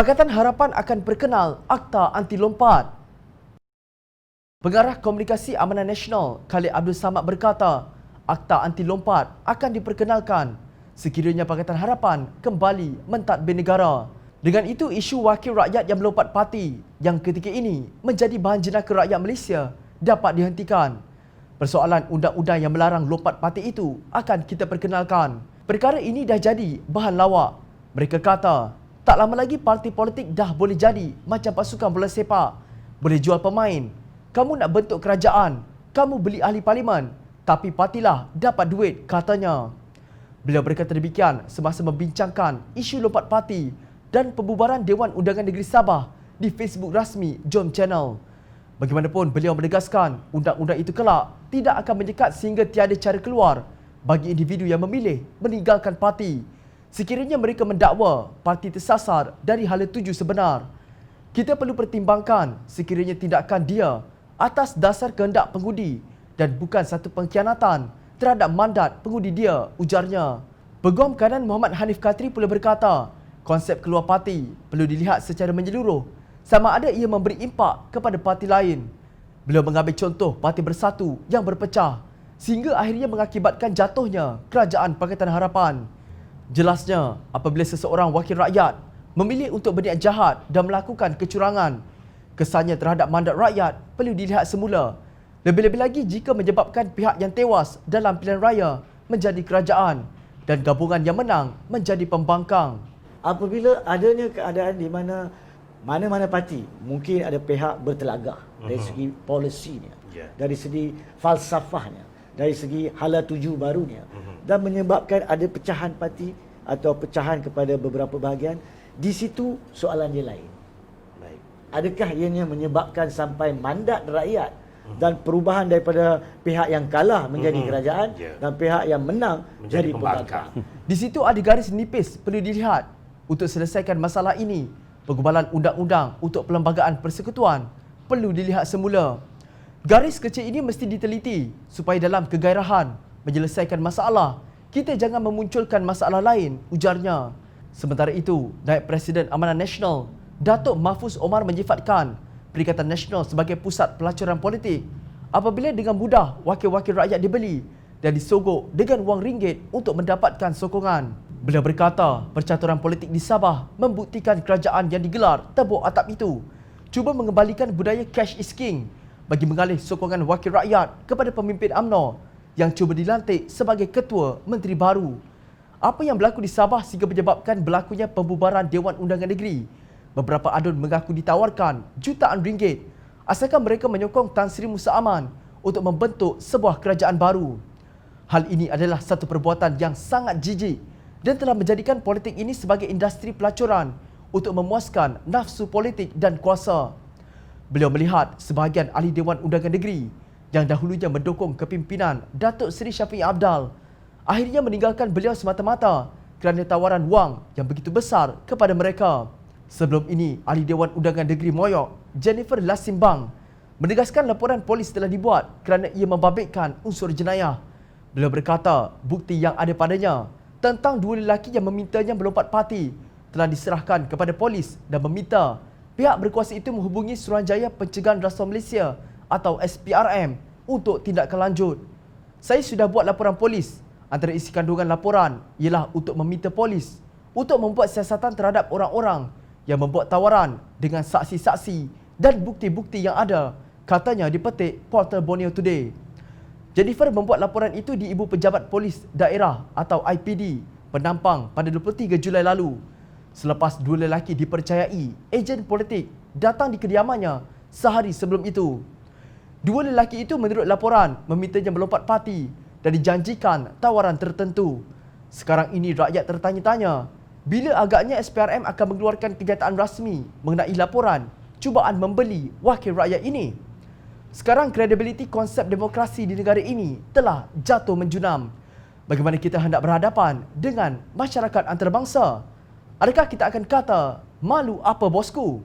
Pakatan Harapan akan perkenal Akta Anti Lompat. Pengarah Komunikasi Amanah Nasional Khalid Abdul Samad berkata, Akta Anti Lompat akan diperkenalkan sekiranya Pakatan Harapan kembali mentadbir negara. Dengan itu, isu wakil rakyat yang melompat parti yang ketika ini menjadi bahan jenaka rakyat Malaysia dapat dihentikan. Persoalan undang-undang yang melarang lompat parti itu akan kita perkenalkan. Perkara ini dah jadi bahan lawak. Mereka kata, tak lama lagi parti politik dah boleh jadi macam pasukan bola sepak. Boleh jual pemain. Kamu nak bentuk kerajaan, kamu beli ahli parlimen, tapi partilah dapat duit, katanya. Beliau berkata demikian semasa membincangkan isu lompat parti dan pembubaran Dewan Undangan Negeri Sabah di Facebook rasmi Jom Channel. Bagaimanapun, beliau menegaskan undang-undang itu kelak tidak akan menyekat sehingga tiada cara keluar bagi individu yang memilih meninggalkan parti sekiranya mereka mendakwa parti tersasar dari hala tuju sebenar. Kita perlu pertimbangkan sekiranya tindakan dia atas dasar kehendak pengundi dan bukan satu pengkhianatan terhadap mandat pengundi dia, ujarnya. Peguam kanan Muhammad Hanif Khatri pula berkata, konsep keluar parti perlu dilihat secara menyeluruh sama ada ia memberi impak kepada parti lain. Beliau mengambil contoh Parti Bersatu yang berpecah sehingga akhirnya mengakibatkan jatuhnya Kerajaan Pakatan Harapan. Jelasnya, apabila seseorang wakil rakyat memilih untuk berniat jahat dan melakukan kecurangan, kesannya terhadap mandat rakyat perlu dilihat semula. Lebih-lebih lagi jika menyebabkan pihak yang tewas dalam pilihan raya menjadi kerajaan dan gabungan yang menang menjadi pembangkang. Apabila adanya keadaan di mana mana-mana parti mungkin ada pihak bertelagah dari segi polisinya, dari segi falsafahnya, dari segi hala tuju barunya, dan menyebabkan ada pecahan parti atau pecahan kepada beberapa bahagian, di situ soalan dia lain. Adakah ianya menyebabkan sampai mandat rakyat dan perubahan daripada pihak yang kalah menjadi kerajaan dan pihak yang menang menjadi pembangkang. Di situ ada garis nipis perlu dilihat. Untuk selesaikan masalah ini, penggubalan undang-undang untuk Perlembagaan Persekutuan perlu dilihat semula. Garis kecil ini mesti diteliti supaya dalam kegairahan menyelesaikan masalah, kita jangan memunculkan masalah lain, ujarnya. Sementara itu, Naib Presiden Amanah Nasional, Datuk Mahfuz Omar menyifatkan Perikatan Nasional sebagai pusat pelacuran politik apabila dengan mudah wakil-wakil rakyat dibeli dan disogok dengan wang ringgit untuk mendapatkan sokongan. Beliau berkata, percaturan politik di Sabah membuktikan kerajaan yang digelar tebuk atap itu cuba mengembalikan budaya cash is king bagi mengalih sokongan wakil rakyat kepada pemimpin UMNO yang cuba dilantik sebagai ketua menteri baru. Apa yang berlaku di Sabah sehingga menyebabkan berlakunya pembubaran Dewan Undangan Negeri? Beberapa adun mengaku ditawarkan jutaan ringgit asalkan mereka menyokong Tan Sri Musa Aman untuk membentuk sebuah kerajaan baru. Hal ini adalah satu perbuatan yang sangat jijik dan telah menjadikan politik ini sebagai industri pelacuran untuk memuaskan nafsu politik dan kuasa. Beliau melihat sebahagian ahli Dewan Undangan Negeri yang dahulunya mendukung kepimpinan Datuk Seri Syafiee Apdal akhirnya meninggalkan beliau semata-mata kerana tawaran wang yang begitu besar kepada mereka. Sebelum ini, ahli Dewan Undangan Negeri Moyok, Jennifer Lasimbang, menegaskan laporan polis telah dibuat kerana ia membabitkan unsur jenayah. Beliau berkata, bukti yang ada padanya tentang dua lelaki yang memintanya melompat parti telah diserahkan kepada polis dan meminta pihak berkuasa itu menghubungi Suruhanjaya Pencegahan Rasuah Malaysia atau SPRM untuk tindakan lanjut. Saya sudah buat laporan polis. Antara isi kandungan laporan ialah untuk meminta polis untuk membuat siasatan terhadap orang-orang yang membuat tawaran dengan saksi-saksi dan bukti-bukti yang ada, katanya dipetik portal Borneo Today. Jennifer membuat laporan itu di Ibu Pejabat Polis Daerah atau IPD Penampang pada 23 Julai lalu. Selepas dua lelaki dipercayai ejen politik datang di kediamannya sehari sebelum itu. Dua lelaki itu menurut laporan memintanya melompat parti dan dijanjikan tawaran tertentu. Sekarang ini rakyat tertanya-tanya, bila agaknya SPRM akan mengeluarkan kenyataan rasmi mengenai laporan cubaan membeli wakil rakyat ini? Sekarang kredibiliti konsep demokrasi di negara ini telah jatuh menjunam. Bagaimana kita hendak berhadapan dengan masyarakat antarabangsa? Adakah kita akan kata, malu apa bosku?